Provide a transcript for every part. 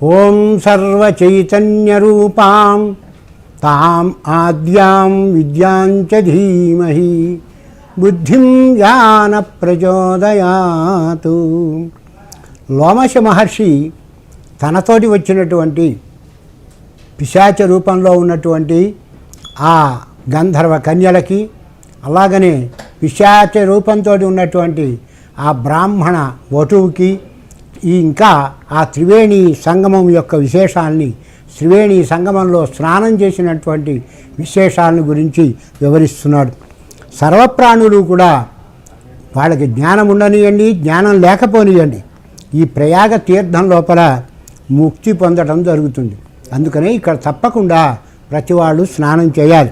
ఓం సర్వచైతన్యరూపాం తాం ఆద్యాం విద్యాంచ ధీమహి బుద్ధిం జ్ఞాన ప్రచోదయాతు. లోమశ మహర్షి తనతోటి వచ్చినటువంటి పిశాచ రూపంలో ఉన్నటువంటి ఆ గంధర్వ కన్యలకి, అలాగనే పిశాచ రూపంతో ఉన్నటువంటి ఆ బ్రాహ్మణ వటువుకి, ఇంకా ఆ త్రివేణి సంగమం యొక్క విశేషాలని, త్రివేణి సంగమంలో స్నానం చేసినటువంటి విశేషాలను గురించి వివరిస్తున్నాడు. సర్వప్రాణులు కూడా వాళ్ళకి జ్ఞానం ఉండనియండి, జ్ఞానం లేకపోనియండి, ఈ ప్రయాగ తీర్థం లోపల ముక్తి పొందడం జరుగుతుంది. అందుకనే ఇక్కడ తప్పకుండా ప్రతి వాళ్ళు స్నానం చేయాలి.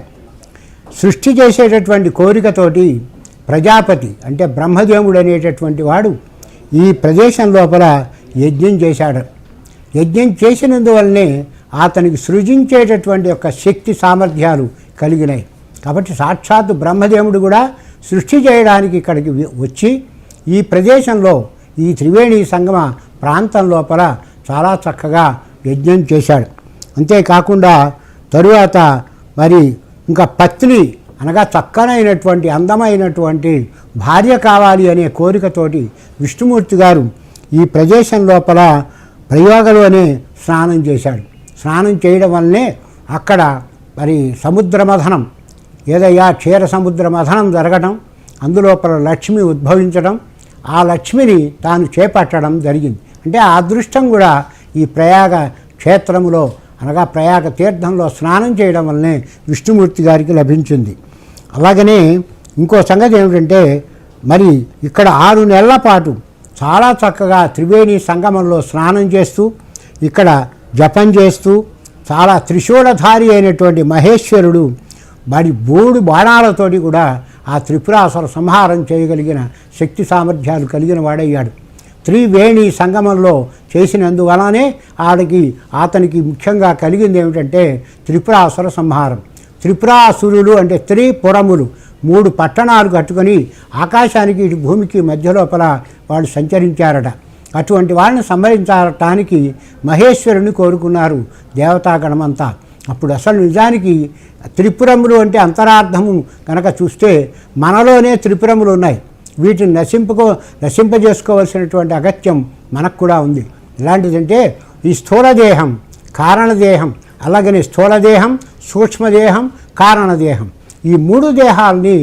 సృష్టి చేసేటటువంటి కోరికతోటి ప్రజాపతి అంటే బ్రహ్మదేవుడు అనేటటువంటి వాడు ఈ ప్రదేశం లోపల యజ్ఞం చేశాడు. యజ్ఞం చేసినందువల్లనే అతనికి సృజించేటటువంటి యొక్క శక్తి సామర్థ్యాలు కలిగినాయి. కాబట్టి సాక్షాత్తు బ్రహ్మదేవుడు కూడా సృష్టి చేయడానికి ఇక్కడికి వచ్చి ఈ ప్రదేశంలో ఈ త్రివేణి సంగమ ప్రాంతం లోపల చాలా చక్కగా యజ్ఞం చేశాడు. అంతేకాకుండా తరువాత మరి ఇంకా పత్ని అనగా చక్కనైనటువంటి అందమైనటువంటి భార్య కావాలి అనే కోరికతోటి విష్ణుమూర్తి గారు ఈ ప్రదేశం లోపల ప్రయోగంలోనే స్నానం చేశాడు. స్నానం చేయడం వల్లనే అక్కడ మరి సముద్ర మథనం, ఏదయ్యా క్షీర సముద్ర మథనం జరగడం, అందులోపల లక్ష్మి ఉద్భవించడం, ఆ లక్ష్మిని తాను చేపట్టడం జరిగింది. అంటే ఆ అదృష్టం కూడా ఈ ప్రయాగ క్షేత్రంలో అనగా ప్రయాగ తీర్థంలో స్నానం చేయడం వల్లనే విష్ణుమూర్తి గారికి లభించింది. అలాగనే ఇంకో సంగతి ఏమిటంటే, మరి ఇక్కడ 6 నెలల పాటు చాలా చక్కగా త్రివేణి సంగమంలో స్నానం చేస్తూ, ఇక్కడ జపం చేస్తూ, చాలా త్రిశూలధారి అయినటువంటి మహేశ్వరుడు మరి 3 బాణాలతోటి కూడా ఆ త్రిపురాసుర సంహారం చేయగలిగిన శక్తి సామర్థ్యాలు కలిగిన వాడయ్యాడు. త్రివేణి సంగమంలో చేసినందువలనే అతనికి ముఖ్యంగా కలిగింది ఏమిటంటే త్రిపురాసుర సంహారం. త్రిపురాసురులు అంటే త్రిపురములు, 3 పట్టణాలు కట్టుకొని ఆకాశానికి ఇటు భూమికి మధ్య లోపల వాళ్ళు సంచరించారట. అటువంటి వాళ్ళని సంహరించటానికి మహేశ్వరుని కోరుకున్నారు దేవతాగణమంతా. అప్పుడు అసలు నిజానికి త్రిపురములు అంటే అంతరార్థము కనుక చూస్తే మనలోనే త్రిపురములు ఉన్నాయి. వీటిని నశింపజేసుకోవాల్సినటువంటి అగత్యం మనకు కూడా ఉంది. ఎలాంటిదంటే ఈ స్థూలదేహం, కారణదేహం, అలాగనే స్థూలదేహం, సూక్ష్మదేహం, కారణదేహం, ఈ 3 దేహాలని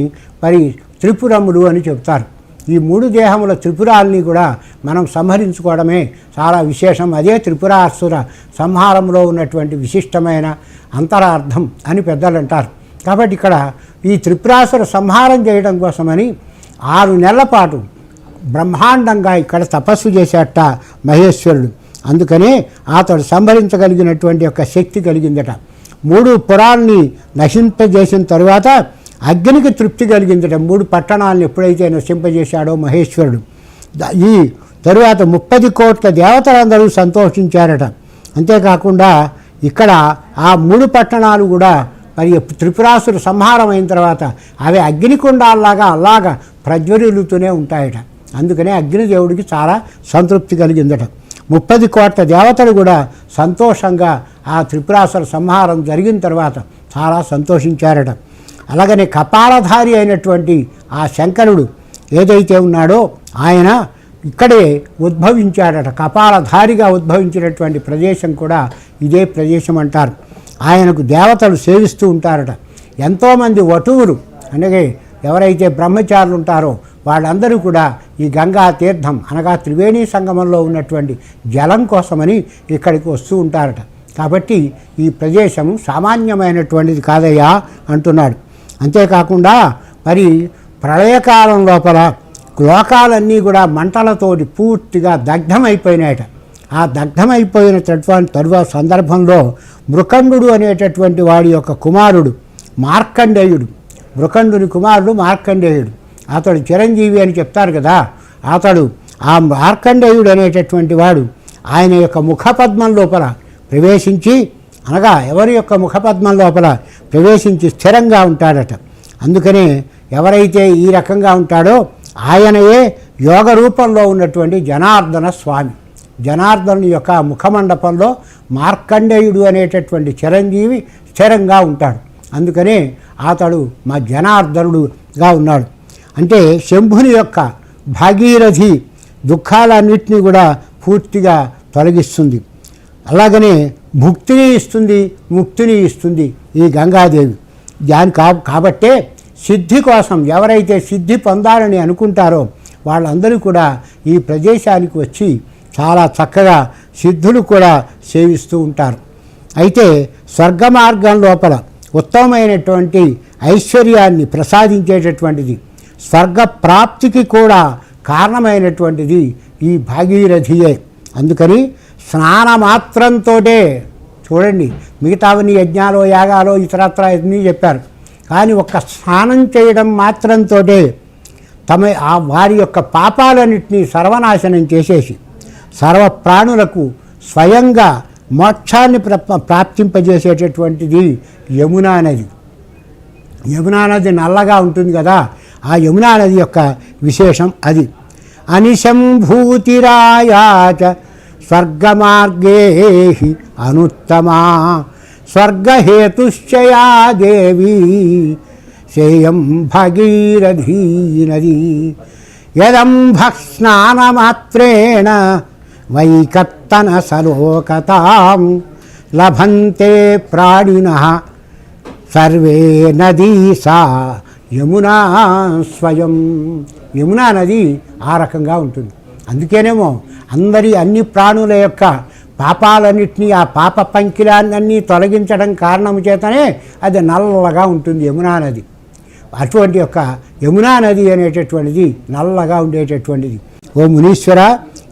మరి త్రిపురములు అని చెప్తారు. ఈ 3 దేహముల త్రిపురాలని కూడా మనం సంహరించుకోవడమే చాలా విశేషం. అదే త్రిపురాసుర సంహారంలో ఉన్నటువంటి విశిష్టమైన అంతరార్థం అని పెద్దలు అంటారు. కాబట్టి ఇక్కడ ఈ త్రిపురాసుర సంహారం చేయడం కోసమని 6 నెలల పాటు బ్రహ్మాండంగా ఇక్కడ తపస్సు చేసేట మహేశ్వరుడు. అందుకనే అతడు సంహరించగలిగినటువంటి యొక్క శక్తి కలిగిందట. 3 పురాల్ని నశింపజేసిన తరువాత అగ్నికి తృప్తి కలిగిందట. 3 పట్టణాలను ఎప్పుడైతే నశింపజేశాడో మహేశ్వరుడు, ఈ తరువాత 30 కోట్ల దేవతలందరూ సంతోషించారట. అంతేకాకుండా ఇక్కడ ఆ 3 పట్టణాలు కూడా మరి త్రిపురాసురు సంహారం అయిన తర్వాత అవి అగ్నికుండాల్లాగా అలాగా ప్రజ్వరిల్లుతూనే ఉంటాయట. అందుకనే అగ్నిదేవుడికి చాలా సంతృప్తి కలిగిందట. 30 కోట్ల దేవతలు కూడా సంతోషంగా ఆ త్రిపురాసుర సంహారం జరిగిన తర్వాత చాలా సంతోషించారట. అలాగనే కపాలధారి అయినటువంటి ఆ శంకరుడు ఏదైతే ఉన్నాడో ఆయన ఇక్కడే ఉద్భవించాడట. కపాలధారిగా ఉద్భవించినటువంటి ప్రదేశం కూడా ఇదే ప్రదేశం అంటారు. ఆయనకు దేవతలు సేవిస్తూ ఉంటారట. ఎంతోమంది వటువులు అంటే ఎవరైతే బ్రహ్మచారులు ఉంటారో వాళ్ళందరూ కూడా ఈ గంగా తీర్థం అనగా త్రివేణి సంగమంలో ఉన్నటువంటి జలం కోసమని ఇక్కడికి వస్తూ ఉంటారట. కాబట్టి ఈ ప్రదేశం సామాన్యమైనటువంటిది కాదయ్యా అంటున్నాడు. అంతేకాకుండా మరి ప్రళయకాలం లోపల లోకాలన్నీ కూడా మంటలతోటి పూర్తిగా దగ్ధమైపోయినాయట. ఆ దగ్ధమైపోయినటువంటి తరువాత సందర్భంలో మృకండు అనేటటువంటి వాడి యొక్క కుమారుడు మార్కండేయుడు, మృకండుని కుమారుడు మార్కండేయుడు, అతడు చిరంజీవి అని చెప్తారు కదా. అతడు ఆ మార్కండేయుడు అనేటటువంటి వాడు ఆయన యొక్క ముఖపద్మం లోపల ప్రవేశించి, అనగా ఎవరి యొక్క ముఖపద్మం లోపల ప్రవేశించి స్థిరంగా ఉంటాడట. అందుకనే ఎవరైతే ఈ రకంగా ఉంటాడో ఆయనయే యోగ రూపంలో ఉన్నటువంటి జనార్దన స్వామి. జనార్దనుని యొక్క ముఖమండపంలో మార్కండేయుడు అనేటటువంటి చిరంజీవి స్థిరంగా ఉంటాడు. అందుకనే అతడు మా జనార్దనుడుగా ఉన్నాడు. అంటే శంభుని యొక్క భాగీరథి దుఃఖాలన్నింటినీ కూడా పూర్తిగా తొలగిస్తుంది. అలాగనే భుక్తిని ఇస్తుంది, ముక్తిని ఇస్తుంది ఈ గంగాదేవి. కాబట్టే సిద్ధి కోసం ఎవరైతే సిద్ధి పొందాలని అనుకుంటారో వాళ్ళందరూ కూడా ఈ ప్రదేశానికి వచ్చి చాలా చక్కగా సిద్ధులు కూడా సేవిస్తూ ఉంటారు. అయితే స్వర్గ మార్గం లోపల ఉత్తమమైనటువంటి ఐశ్వర్యాన్ని ప్రసాదించేటటువంటిది, స్వర్గ ప్రాప్తికి కూడా కారణమైనటువంటిది ఈ భాగీరథియే. అందుకని స్నానమాత్రంతో చూడండి, మిగతావన్నీ యజ్ఞాలో యాగాలో ఇతరత్ర అన్నీ చెప్పారు, కానీ ఒక్క స్నానం చేయడం మాత్రంతో వారి యొక్క పాపాలన్నింటినీ సర్వనాశనం చేసేసి సర్వ ప్రాణులకు స్వయంగా మోక్షాన్ని ప్రాప్తింపజేసేటటువంటిది యమునా నది. యమునా నది నల్లగా ఉంటుంది కదా, ఆ యమునా నది యొక్క విశేషం అది. అనిశంభూతిరాయాచ స్వర్గమార్గే అనుత్తమా స్వర్గహేతుశ్చయా దేవి సేయం భగీరథీ నది యదంభ స్నానమాత్రేణ వైకత్తన సలోకతాం లభంతే ప్రాణినః సర్వే నదీ సా యమునా స్వయం. యమునా నది ఆ రకంగా ఉంటుంది. అందుకేనేమో అన్ని ప్రాణుల యొక్క పాపాలన్నింటినీ, ఆ పాప పంకిలాన్ని తొలగించడం కారణం చేతనే అది నల్లగా ఉంటుంది యమునా నది. అటువంటి యొక్క యమునా నది అనేటటువంటిది నల్లగా ఉండేటటువంటిది. ఓ మునీశ్వర,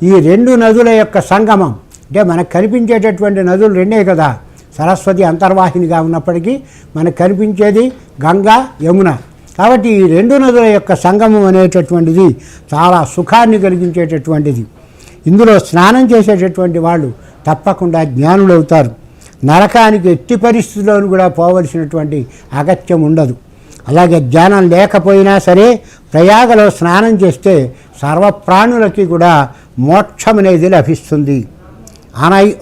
ఈ రెండు నదుల యొక్క సంగమం అంటే మనకు కనిపించేటటువంటి నదులు రెండే కదా, సరస్వతి అంతర్వాహినిగా ఉన్నప్పటికీ మనకు కనిపించేది గంగా, యమున. కాబట్టి ఈ రెండు నదుల యొక్క సంగమం అనేటటువంటిది చాలా సుఖాన్ని కలిగించేటటువంటిది. ఇందులో స్నానం చేసేటటువంటి వాళ్ళు తప్పకుండా జ్ఞానులవుతారు. నరకానికి ఎట్టి పరిస్థితుల్లోనూ కూడా పోవలసినటువంటి అగత్యం ఉండదు. అలాగే జ్ఞానం లేకపోయినా సరే ప్రయాగలో స్నానం చేస్తే సర్వప్రాణులకి కూడా మోక్షం అనేది లభిస్తుంది.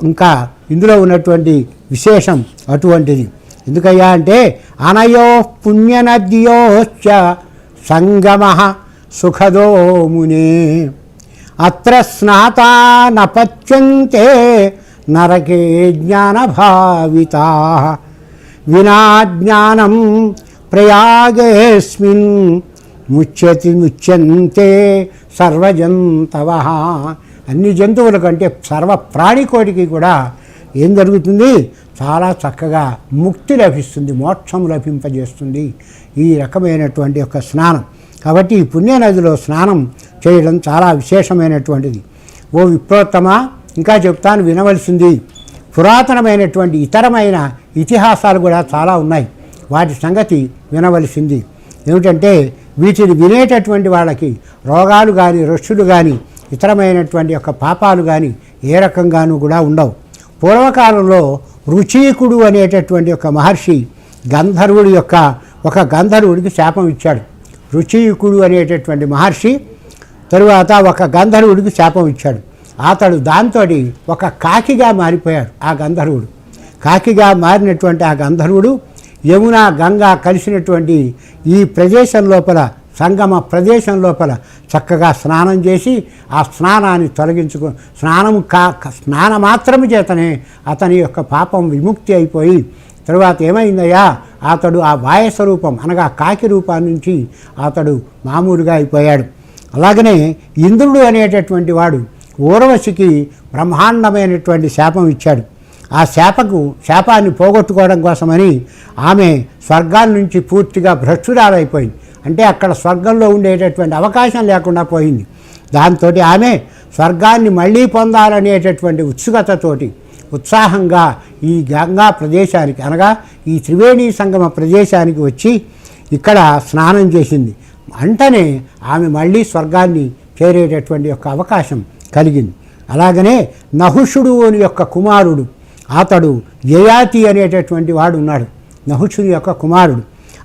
ఇంకా ఇందులో ఉన్నటువంటి విశేషం అటువంటిది. ఎందుకయ్యా అంటే అనయో పుణ్యనద్యోశ్చ సంగమ సుఖదో మునే అత్ర స్నాతా నపచ్యంతే నరకే జ్ఞానభావితా వినా జ్ఞానం ప్రయాగేస్మిన్ ముచ్యంతే సర్వజంతవః. అన్ని జంతువుల కంటే సర్వ ప్రాణికోటికి కూడా ఏం జరుగుతుంది, చాలా చక్కగా ముక్తి లభిస్తుంది, మోక్షం లభింపజేస్తుంది ఈ రకమైనటువంటి యొక్క స్నానం. కాబట్టి ఈ పుణ్యనదిలో స్నానం చేయడం చాలా విశేషమైనటువంటిది. ఓ విప్రోత్తమ, ఇంకా చెప్తాను వినవలసింది. పురాతనమైనటువంటి ఇతరమైన ఇతిహాసాలు కూడా చాలా ఉన్నాయి, వాటి సంగతి వినవలసింది. ఏమిటంటే వీటిని వినేటటువంటి వాళ్ళకి రోగాలు కానీ రొచ్చులు కానీ ఇతరమైనటువంటి యొక్క పాపాలు కానీ ఏ రకంగానూ కూడా ఉండవు. పూర్వకాలంలో రుచీకుడు అనేటటువంటి ఒక మహర్షి గంధర్వుడి యొక్క ఒక గంధర్వుడికి శాపం ఇచ్చాడు. రుచీకుడు అనేటటువంటి మహర్షి తరువాత ఒక గంధర్వుడికి శాపం ఇచ్చాడు. అతడు దాంతో ఒక కాకిగా మారిపోయాడు. ఆ గంధర్వుడు కాకిగా మారినటువంటి ఆ గంధర్వుడు యమున గంగా కలిసినటువంటి ఈ ప్రదేశం లోపల, సంగమ ప్రదేశం లోపల చక్కగా స్నానం చేసి ఆ స్నానాన్ని స్నాన మాత్రము చేతనే అతని యొక్క పాపం విముక్తి అయిపోయి తరువాత ఏమైందయ్యా, అతడు ఆ వాయస్వరూపం అనగా కాకి రూపాన్ని నుంచి అతడు మామూలుగా అయిపోయాడు. అలాగనే ఇంద్రుడు అనేటటువంటి వాడు ఊర్వశికి బ్రహ్మాండమైనటువంటి శాపం ఇచ్చాడు. ఆ శాపాన్ని పోగొట్టుకోవడం కోసమని ఆమె స్వర్గాల నుంచి పూర్తిగా భ్రష్టురాలైపోయింది. అంటే అక్కడ స్వర్గంలో ఉండేటటువంటి అవకాశం లేకుండా పోయింది. దాంతో ఆమె స్వర్గాన్ని మళ్ళీ పొందాలనేటటువంటి ఉత్సాహంగా ఈ గంగా ప్రదేశానికి అనగా ఈ త్రివేణి సంగమ ప్రదేశానికి వచ్చి ఇక్కడ స్నానం చేసింది. వెంటనే ఆమె మళ్ళీ స్వర్గాన్ని చేరేటటువంటి యొక్క అవకాశం కలిగింది. అలాగనే నహుషుడు అని యొక్క కుమారుడు, అతడు యయాతి అనేటటువంటి వాడు ఉన్నాడు, నహుషుని యొక్క కుమారుడు.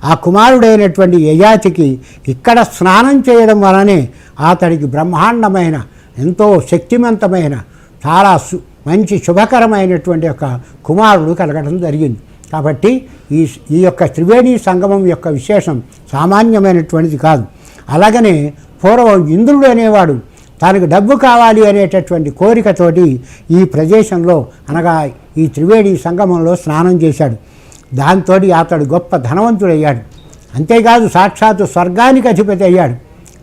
ఆ కుమారుడైనటువంటి యయాతికి ఇక్కడ స్నానం చేయడం వలనే అతడికి బ్రహ్మాండమైన ఎంతో శక్తివంతమైన చాలా మంచి శుభకరమైనటువంటి యొక్క కుమారుడు కలగడం జరిగింది. కాబట్టి ఈ యొక్క త్రివేణి సంగమం యొక్క విశేషం సామాన్యమైనటువంటిది కాదు. అలాగనే పూర్వం ఇంద్రుడు అనేవాడు తనకు డబ్బు కావాలి అనేటటువంటి కోరికతోటి ఈ ప్రదేశంలో అనగా ఈ త్రివేణి సంగమంలో స్నానం చేశాడు. దాంతో అతడు గొప్ప ధనవంతుడయ్యాడు. అంతేకాదు సాక్షాత్తు స్వర్గానికి అధిపతి అయ్యాడు.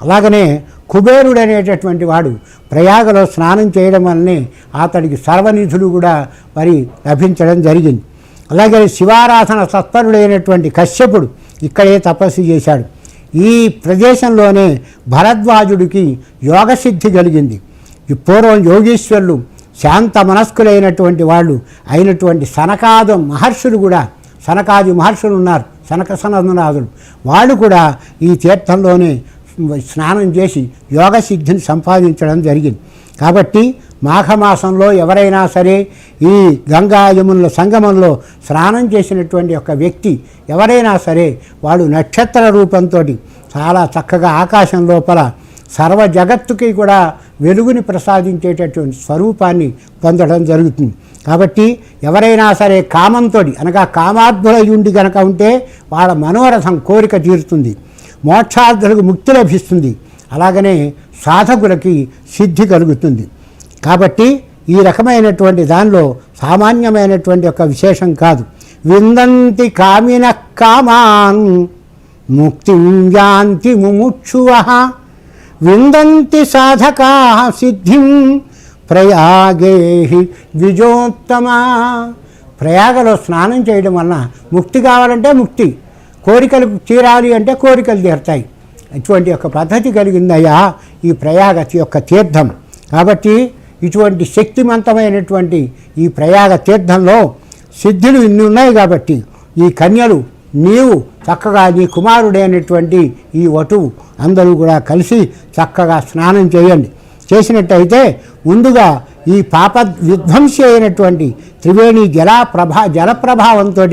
అలాగనే కుబేరుడు అనేటటువంటి వాడు ప్రయాగలో స్నానం చేయడం వల్లనే అతడికి సర్వనిధులు కూడా మరి లభించడం జరిగింది. అలాగే శివారాధన తత్పరుడైనటువంటి కశ్యపుడు ఇక్కడే తపస్సు చేశాడు. ఈ ప్రదేశంలోనే భరద్వాజుడికి యోగసిద్ధి కలిగింది. ఈ పూర్వం యోగీశ్వరులు శాంత మనస్కులైనటువంటి వాళ్ళు అయినటువంటి సనకాది మహర్షులు కూడా, సనకాది మహర్షులు ఉన్నారు, సనక సనందనాథులు, వాళ్ళు కూడా ఈ తీర్థంలోనే స్నానం చేసి యోగసిద్ధిని సంపాదించడం జరిగింది. కాబట్టి మాఘమాసంలో ఎవరైనా సరే ఈ గంగా యమునుల సంగమంలో స్నానం చేసినటువంటి ఒక వ్యక్తి ఎవరైనా సరే వాడు నక్షత్ర రూపంతో చాలా చక్కగా ఆకాశం లోపల సర్వ జగత్తుకి కూడా వెలుగుని ప్రసాదించేటటువంటి స్వరూపాన్ని పొందడం జరుగుతుంది. కాబట్టి ఎవరైనా సరే కామంతో అనగా కామార్థులయుండి గనక ఉంటే వాళ్ళ మనోరథం కోరిక తీరుతుంది, మోక్షార్థులకు ముక్తి లభిస్తుంది, అలాగనే సాధకులకి సిద్ధి కలుగుతుంది. కాబట్టి ఈ రకమైనటువంటి దానిలో సామాన్యమైనటువంటి ఒక విశేషం కాదు. విందంతి కామిన కామాన్ ముక్తిం యాంతి ముముక్షువః విందంతి సాధకా సిద్ధిం ప్రయాగేహి ద్విజోత్తమా. ప్రయాగలో స్నానం చేయడం వలన ముక్తి కావాలంటే ముక్తి, కోరికలు తీరాలి అంటే కోరికలు తీరుతాయి. ఇటువంటి యొక్క పద్ధతి కలిగిందయ్యా ఈ ప్రయాగ యొక్క తీర్థం. కాబట్టి ఇటువంటి శక్తివంతమైనటువంటి ఈ ప్రయాగ తీర్థంలో సిద్ధులు ఇన్ని ఉన్నాయి. కాబట్టి ఈ కన్యలు నీవు చక్కగా నీ కుమారుడైనటువంటి ఈ వటువు అందరూ కూడా కలిసి చక్కగా స్నానం చేయండి. చేసినట్టయితే ముందుగా ఈ పాప విధ్వంసి అయినటువంటి త్రివేణి జలప్రభావంతో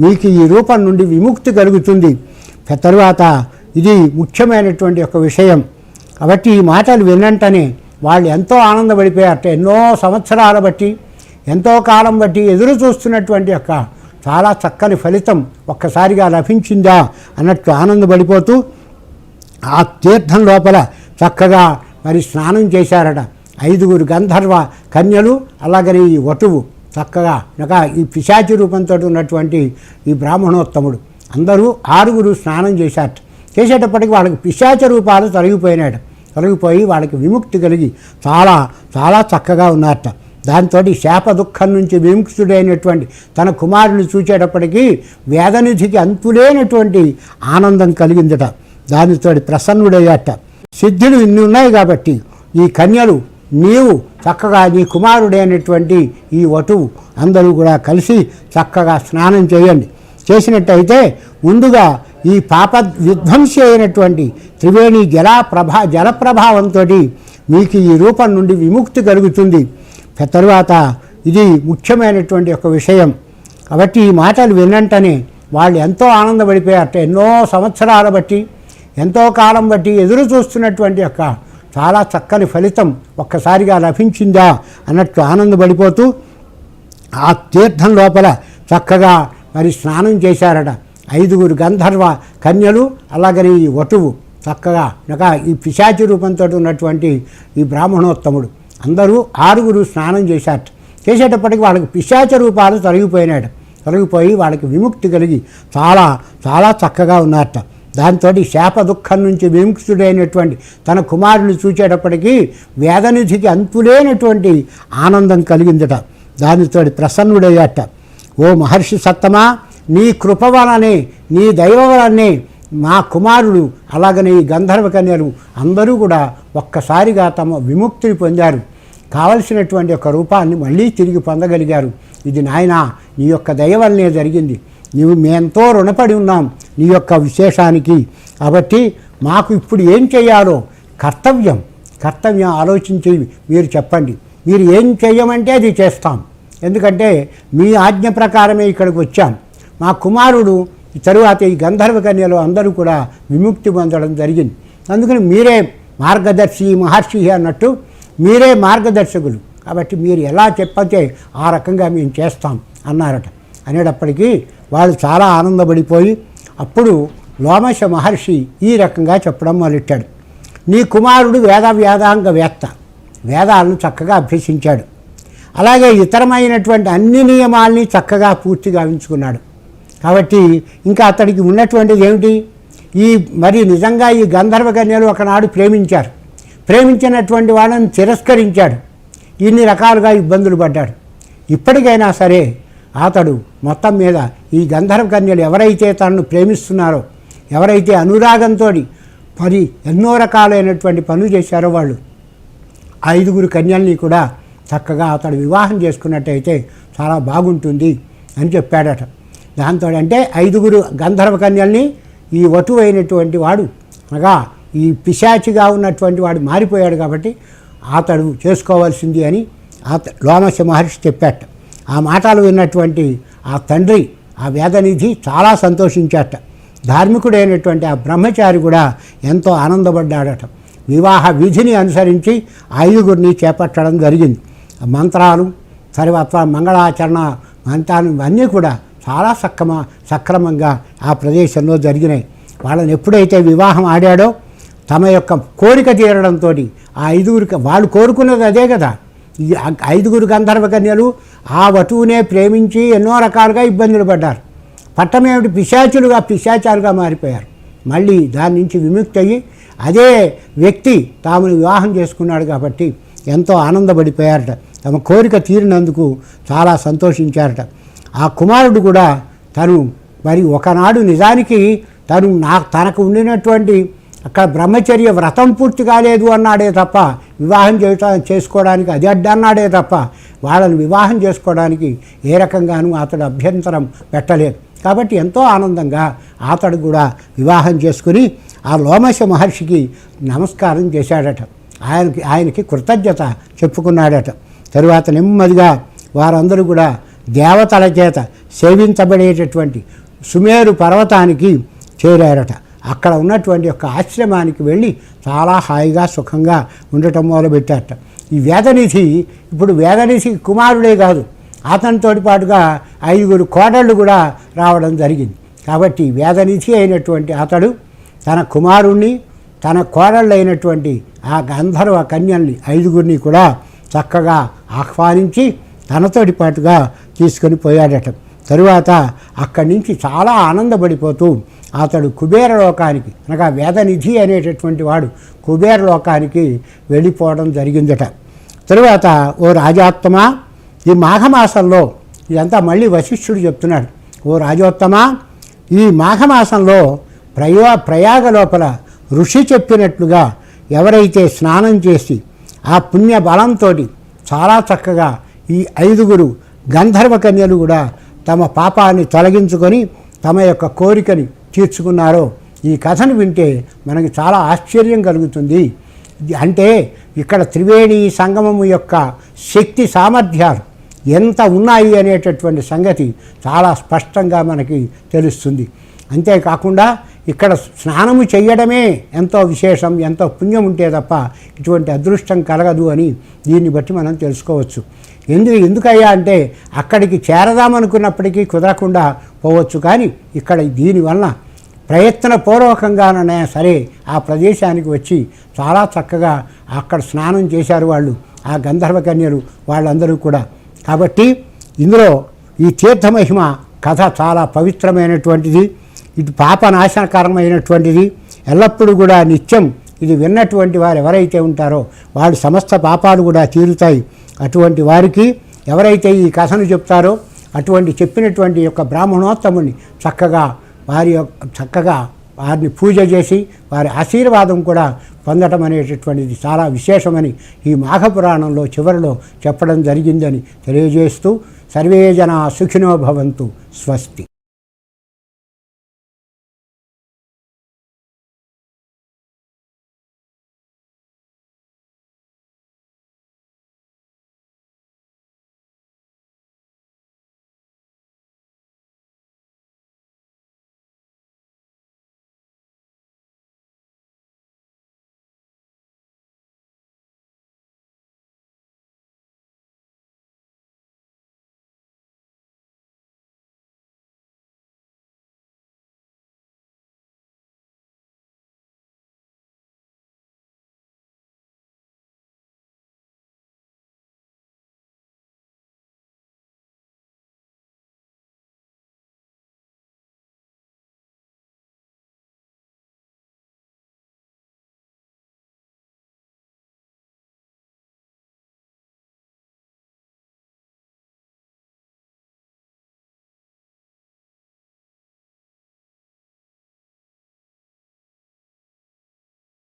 మీకు ఈ రూపం నుండి విముక్తి కలుగుతుంది. తరువాత ఇది ముఖ్యమైనటువంటి ఒక విషయం. కాబట్టి ఈ మాటలు విన్నంటనే వాళ్ళు ఎంతో ఆనందపడిపోయారట. ఎన్నో సంవత్సరాల బట్టి ఎంతో కాలం బట్టి ఎదురు చూస్తున్నటువంటి యొక్క చాలా చక్కని ఫలితం ఒక్కసారిగా లభించిందా అన్నట్టు ఆనందపడిపోతూ ఆ తీర్థం లోపల చక్కగా మరి స్నానం చేశారట. 5 గంధర్వ కన్యలు అలాగని ఈ వటువు చక్కగా ఈ పిశాచి రూపంతో ఉన్నటువంటి ఈ బ్రాహ్మణోత్తముడు అందరూ 6 స్నానం చేశారట. చేసేటప్పటికి వాళ్ళకి పిశాచ రూపాలు తొలగిపోయి వాళ్ళకి విముక్తి కలిగి చాలా చాలా చక్కగా ఉన్నారట. దాంతో శాప దుఃఖం నుంచి విముక్తుడైనటువంటి తన కుమారుని చూసేటప్పటికీ వేదనిధికి అంతులేనటువంటి ఆనందం కలిగిందట. దానితో ప్రసన్నుడయ్యాట. సిద్ధులు ఇన్ని ఉన్నాయి కాబట్టి ఈ కన్యలు నీవు చక్కగా నీ కుమారుడైనటువంటి ఈ వటువు అందరూ కూడా కలిసి చక్కగా స్నానం చేయండి. చేసినట్టయితే ముందుగా ఈ పాప విధ్వంసి అయినటువంటి త్రివేణి జలప్రభావంతో మీకు ఈ రూపం నుండి విముక్తి కలుగుతుంది. తరువాత ఇది ముఖ్యమైనటువంటి ఒక విషయం. కాబట్టి ఈ మాటలు విన్నంటనే వాళ్ళు ఎంతో ఆనందపడిపోయారట. ఎన్నో సంవత్సరాల బట్టి ఎంతో కాలం బట్టి ఎదురు చూస్తున్నటువంటి యొక్క చాలా చక్కని ఫలితం ఒక్కసారిగా లభించిందా అన్నట్టు ఆనందపడిపోతూ ఆ తీర్థం లోపల చక్కగా మరి స్నానం చేశారట. 5 గంధర్వ కన్యలు అలాగని ఈ వటువు చక్కగా ఈ పిశాచి రూపంతో ఉన్నటువంటి ఈ బ్రాహ్మణోత్తముడు అందరూ 6 స్నానం చేశారట. చేసేటప్పటికి వాళ్ళకి పిశాచ రూపాలు తొలగిపోయి వాళ్ళకి విముక్తి కలిగి చాలా చాలా చక్కగా ఉన్నారట. దాంతో శాప దుఃఖం నుంచి విముక్తుడైనటువంటి తన కుమారుని చూసేటప్పటికీ వేదనిధికి అంతులేనటువంటి ఆనందం కలిగిందట. దానితో ప్రసన్నుడయ్యాట. ఓ మహర్షి సత్తమా, నీ కృప వలనే నీ దైవ వలనే మా కుమారుడు అలాగనే ఈ గంధర్వ కన్యలు అందరూ కూడా ఒక్కసారిగా తమ విముక్తిని పొందారు. కావలసినటువంటి ఒక రూపాన్ని మళ్ళీ తిరిగి పొందగలిగారు. ఇది నాయనా నీ యొక్క దయ వల్లనే జరిగింది. మేమెంతో రుణపడి ఉన్నాం నీ యొక్క విశేషానికి. కాబట్టి మాకు ఇప్పుడు ఏం చేయాలో కర్తవ్యం ఆలోచించి మీరు చెప్పండి. మీరు ఏం చేయమంటే అది చేస్తాం. ఎందుకంటే మీ ఆజ్ఞ ప్రకారమే ఇక్కడికి వచ్చాం. మా కుమారుడు తరువాత ఈ గంధర్వ కన్యలు అందరూ కూడా విముక్తి పొందడం జరిగింది. అందుకని మీరే మార్గదర్శి మహర్షి అన్నట్టు మీరే మార్గదర్శకులు. కాబట్టి మీరు ఎలా చెప్పతే ఆ రకంగా మేము చేస్తాం అన్నారట. అనేటప్పటికీ వాళ్ళు చాలా ఆనందపడిపోయి అప్పుడు లోమశ మహర్షి ఈ రకంగా చెప్పడం మొదలెట్టాడు. నీ కుమారుడు వేదాంగవేత్త, వేదాలను చక్కగా అభ్యసించాడు, అలాగే ఇతరమైనటువంటి అన్ని నియమాల్ని చక్కగా పూర్తిగా ఉంచుకున్నాడు. కాబట్టి ఇంకా అతడికి ఉన్నటువంటిది ఏమిటి, మరి నిజంగా ఈ గంధర్వ కన్యలు ఒకనాడు ప్రేమించినటువంటి వాళ్ళని తిరస్కరించాడు, ఇన్ని రకాలుగా ఇబ్బందులు పడ్డాడు. ఇప్పటికైనా సరే అతడు మొత్తం మీద ఈ గంధర్వ కన్యలు ఎవరైతే తనను ప్రేమిస్తున్నారో, ఎవరైతే అనురాగంతో మరి ఎన్నో రకాలైనటువంటి పనులు చేశారో వాళ్ళు 5 కన్యల్ని కూడా చక్కగా అతడు వివాహం చేసుకున్నట్టయితే చాలా బాగుంటుంది అని చెప్పాడట. దాంతో అంటే 5 గంధర్వ కన్యల్ని ఈ వటు అయినటువంటి వాడు అనగా ఈ పిశాచిగా ఉన్నటువంటి వాడు మారిపోయాడు కాబట్టి అతడు చేసుకోవాల్సింది అని లోమశ మహర్షి చెప్పాట. ఆ మాటలు విన్నటువంటి ఆ తండ్రి ఆ వేదనిధి చాలా సంతోషించాట. ధార్మికుడైనటువంటి ఆ బ్రహ్మచారి కూడా ఎంతో ఆనందపడ్డాడట. వివాహ విధిని అనుసరించి 5 చేపట్టడం జరిగింది. మంత్రాలు తర్వాత మంగళాచరణ మంత్రాలు ఇవన్నీ కూడా చాలా సక్రమంగా ఆ ప్రదేశంలో జరిగినాయి. వాళ్ళని ఎప్పుడైతే వివాహం ఆడాడో తమ యొక్క కోరిక తీరడంతో ఆ 5 వాళ్ళు కోరుకున్నది అదే కదా. ఈ 5 గంధర్వ కన్యలు ఆ వటువునే ప్రేమించి ఎన్నో రకాలుగా ఇబ్బందులు పడ్డారు. పట్టమేమిటి పిశాచాలుగా మారిపోయారు. మళ్ళీ దాని నుంచి విముక్తి అయ్యి అదే వ్యక్తి తామును వివాహం చేసుకున్నాడు కాబట్టి ఎంతో ఆనందపడిపోయారట. తమ కోరిక తీరినందుకు చాలా సంతోషించారట. ఆ కుమారుడు కూడా తను మరి ఒకనాడు నిజానికి తనకు ఉండినటువంటి అక్కడ బ్రహ్మచర్య వ్రతం పూర్తి కాలేదు అన్నాడే తప్ప వివాహం చేసుకోవడానికి అది అడ్డన్నాడే తప్ప వాళ్ళని వివాహం చేసుకోవడానికి ఏ రకంగానూ అతడు అభ్యంతరం పెట్టలేదు. కాబట్టి ఎంతో ఆనందంగా అతడు కూడా వివాహం చేసుకుని ఆ లోమశ మహర్షికి నమస్కారం చేశాడట. ఆయనకి కృతజ్ఞత చెప్పుకున్నాడట. తరువాత నెమ్మదిగా వారందరూ కూడా దేవతల చేత సేవించబడేటటువంటి సుమేరు పర్వతానికి చేరారట. అక్కడ ఉన్నటువంటి ఒక ఆశ్రమానికి వెళ్ళి చాలా హాయిగా సుఖంగా ఉండటం మొదలుపెట్టారట. ఈ వేదనిధి ఇప్పుడు వేదనిధి కుమారుడే కాదు, అతనితోటి పాటుగా 5 కోడళ్ళు కూడా రావడం జరిగింది. కాబట్టి వేదనిధి అయినటువంటి అతడు తన కుమారుణ్ణి తన కోడళ్ళైనటువంటి ఆ గంధర్వ కన్యల్ని 5 కూడా చక్కగా ఆహ్వానించి తనతోటి పాటుగా తీసుకొని పోయాడట. తరువాత అక్కడి నుంచి చాలా ఆనందపడిపోతూ అతడు కుబేర లోకానికి అనగా వేదనిధి అనేటటువంటి వాడు కుబేర లోకానికి వెళ్ళిపోవడం జరిగిందట. తరువాత ఓ రాజోత్తమ, ఈ మాఘమాసంలో ఇదంతా మళ్ళీ వశిష్ఠుడు చెప్తున్నాడు. ఓ రాజోత్తమ, ఈ మాఘమాసంలో ప్రయాగ లోపల ఋషి చెప్పినట్లుగా ఎవరైతే స్నానం చేసి ఆ పుణ్య బలంతో చాలా చక్కగా ఈ 5 గంధర్వ కన్యలు కూడా తమ పాపాన్ని తొలగించుకొని తమ యొక్క కోరికని తీర్చుకున్నారో ఈ కథను వింటే మనకి చాలా ఆశ్చర్యం కలుగుతుంది. అంటే ఇక్కడ త్రివేణి సంగమము యొక్క శక్తి సామర్థ్యాలు ఎంత ఉన్నాయి అనేటటువంటి సంగతి చాలా స్పష్టంగా మనకి తెలుస్తుంది. అంతేకాకుండా ఇక్కడ స్నానము చేయడమే ఎంతో విశేషం, ఎంతో పుణ్యం ఉంటే తప్ప ఇటువంటి అదృష్టం కలగదు అని దీన్ని బట్టి మనం తెలుసుకోవచ్చు. ఎందుకయ్యా అంటే అక్కడికి చేరదామనుకున్నప్పటికీ కుదరకుండా పోవచ్చు. కానీ ఇక్కడ దీనివల్ల ప్రయత్నపూర్వకంగానే సరే ఆ ప్రదేశానికి వచ్చి చాలా చక్కగా అక్కడ స్నానం చేశారు వాళ్ళు, ఆ గంధర్వ కన్యలు వాళ్ళందరూ కూడా. కాబట్టి ఇందులో ఈ తీర్థమహిమ కథ చాలా పవిత్రమైనటువంటిది, ఇటు పాపనాశనకరమైనటువంటిది. ఎల్లప్పుడూ కూడా నిత్యం ఇది విన్నటువంటి వారు ఎవరైతే ఉంటారో వాడి సమస్త పాపాలు కూడా తీరుతాయి. అటువంటి వారికి ఎవరైతే ఈ కథను చెప్తారో అటువంటి చెప్పినటువంటి యొక్క బ్రాహ్మణోత్తముని చక్కగా వారిని పూజ చేసి వారి ఆశీర్వాదం కూడా పొందటం అనేటటువంటిది చాలా విశేషమని ఈ మాఘపురాణంలో చివరిలో చెప్పడం జరిగిందని తెలియజేస్తూ సర్వే జనా సుఖినో భవంతు. స్వస్తి.